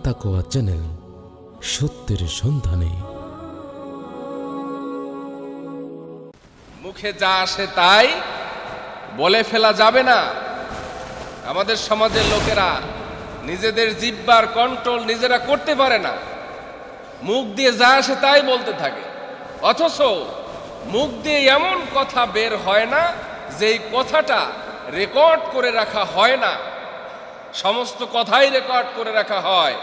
আত্মাকোয়া channel, সত্যের সন্ধানে। মুখে যা আসে তাই বলে ফেলা যাবে না। আমাদের সমাজের লোকেরা নিজেদের জিহ্বার কন্ট্রোল নিজেরা করতে পারে না, মুখ দিয়ে যা আসে তাই বলতে থাকে। অথচ মুখ দিয়ে এমন কথা বের হয় না যেই কথাটা রেকর্ড করে রাখা হয় না। সমস্ত কথাই রেকর্ড করে রাখা হয়,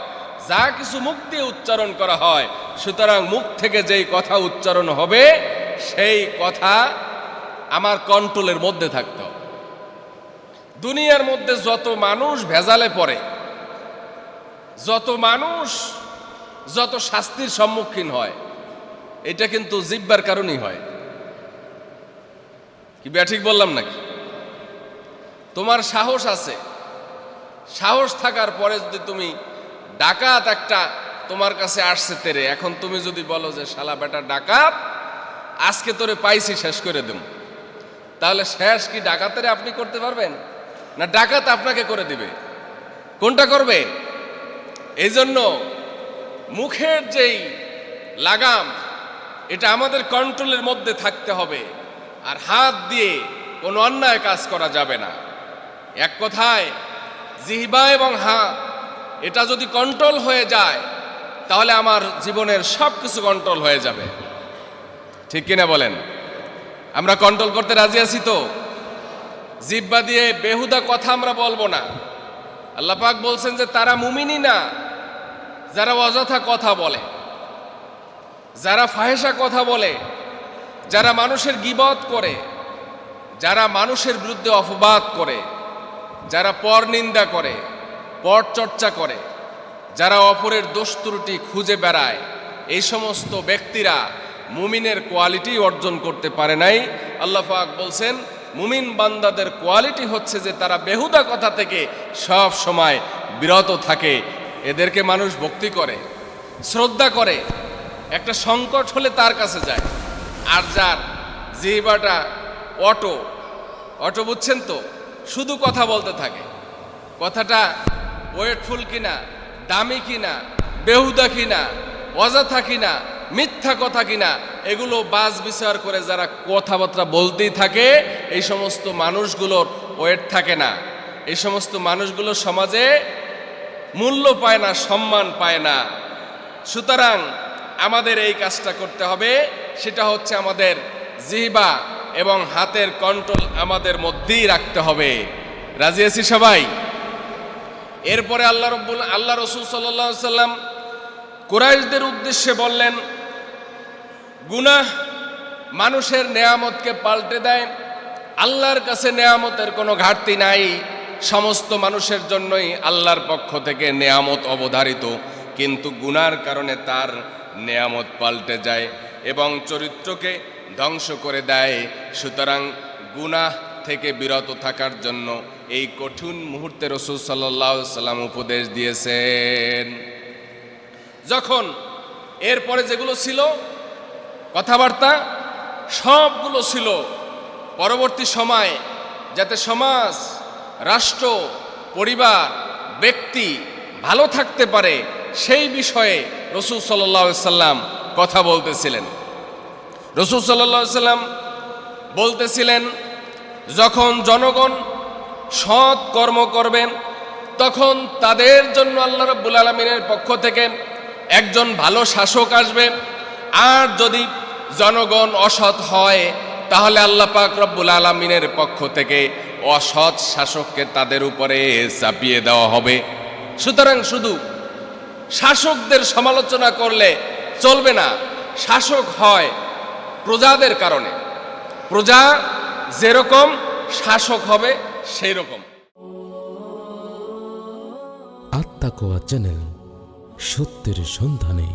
যা কিছু মুখ দিয়ে উচ্চারণ করা হয়। সুতরাং মুখ থেকে যেই কথা উচ্চারণ হবে সেই কথা আমার কন্ট্রোলের মধ্যে থাকতে হবে। দুনিয়ার মধ্যে যত মানুষ ভেজালে পড়ে, যত মানুষ যত শাস্তির সম্মুখীন হয়, এটা কিন্তু জিহ্বার কারণেই হয়। কি ঠিক বললাম নাকি? তোমার সাহস আছে, সাহস থাকার পরে যদি তুমি ডাকাত একটা তোমার কাছে আসছে তেরে, এখন তুমি যদি বলো যে শালা বেটা ডাকাত, আজকে তোরে পাইছি শেষ করে দেব, তাহলে শেষ কি ডাকাতেরে আপনি করতে পারবেন না ডাকাত আপনাকে করে দিবে? কোনটা করবে? এই জন্য মুখের যেই লাগাম, এটা আমাদের কন্ট্রোলের মধ্যে থাকতে হবে। আর হাত দিয়ে কোনো অন্যায় কাজ করা যাবে না। এক কথায় জিহ্বা এবং হাত, এটা যদি কন্ট্রোল হয়ে যায় তাহলে আমার জীবনের সব কিছু কন্ট্রোল হয়ে যাবে। ঠিক কিনা বলেন? আমরা কন্ট্রোল করতে রাজি আছি তো? জিহ্বা দিয়ে বেহুদা কথা আমরা বলবো না। আল্লাহ পাক বলছেন যে তারা মুমিনই না যারা অযথা কথা বলে, যারা ফাহেসা কথা বলে, যারা মানুষের গীবত করে, যারা মানুষের বিরুদ্ধে অপবাদ করে, যারা পরনিন্দা করে, পরচর্চা করে, যারা অপরের দোষ ত্রুটি খুঁজে বেড়ায়, এই সমস্ত ব্যক্তিরা মুমিনের কোয়ালিটি অর্জন করতে পারে নাই। আল্লাহ পাক বলছেন মুমিন বান্দাদের কোয়ালিটি হচ্ছে যে তারা বেহুদা কথা থেকে সব সময় বিরত থাকে। এদেরকে মানুষ ভক্তি করে, শ্রদ্ধা করে, একটা সংকট হলে তার কাছে যায়। আর যার জিহ্বাটা অটো অটো বুঝছেন তো, শুধু কথা বলতে থাকে, কথাটা ওয়েটফুল কিনা, দামি কিনা, বেহুদা কিনা, অযথা কিনা, মিথ্যা কথা কিনা, এগুলো বাজ বিচার করে যারা কথাবার্তা বলতেই থাকে, এই সমস্ত মানুষগুলোর ওয়েট থাকে না। এই সমস্ত মানুষগুলো সমাজে মূল্য পায় না, সম্মান পায় না। সুতরাং আমাদের এই কাজটা করতে হবে, সেটা হচ্ছে আমাদের জিহ্বা এবং হাতের কন্ট্রোল আমাদের মধ্যেই রাখতে হবে। রাজি আছি সবাই? এরপরে আল্লাহ রসুল সাল্লাল্লাহু আলাইহি সাল্লাম কুরাইশদের উদ্দেশ্যে বললেন, গুনাহ মানুষের নেয়ামতকে পাল্টে দেয়। আল্লাহর কাছে নেয়ামতের কোনো ঘাটতি নাই, সমস্ত মানুষের জন্যই আল্লাহর পক্ষ থেকে নেয়ামত অবধারিত, কিন্তু গুনার কারণে তার নেয়ামত পাল্টে যায় এবং চরিত্রকে ধ্বংস করে দেয়। সুতরাং গুনাহ থেকে বিরত থাকার জন্য এই কঠিন মুহূর্তে রাসূল সাল্লাল্লাহু আলাইহি সাল্লাম উপদেশ দিয়েছেন। যখন এরপরে যেগুলো ছিল কথাবার্তা, সবগুলো ছিল পরবর্তী সময়ে যাতে সমাজ, রাষ্ট্র, পরিবার, ব্যক্তি ভালো থাকতে পারে সেই বিষয়ে রাসূল সাল্লাল্লাহু আলাইহি সাল্লাম কথা বলতেছিলেন। রাসূল সাল্লাল্লাহু আলাইহি সাল্লাম বলতেছিলেন, যখন জনগণ সৎ কর্ম করবেন তখন তাদের জন্য আল্লাহ রাব্বুল আলামিনের পক্ষ থেকে একজন ভালো শাসক আসবে। আর যদি জনগণ অসৎ হয় তাহলে আল্লাহ পাক রব্বুল আলামিনের পক্ষ থেকে অসৎ শাসককে তাদের উপরে চাপিয়ে দেওয়া হবে। সুতরাং শুধু শাসকদের সমালোচনা করলে চলবে না। শাসক হয় প্রজাদের কারণে, প্রজা যেরকম শাসক হবে সেই রকম। আত্মাকোয়া চ্যানেল, সত্যের সন্ধানে।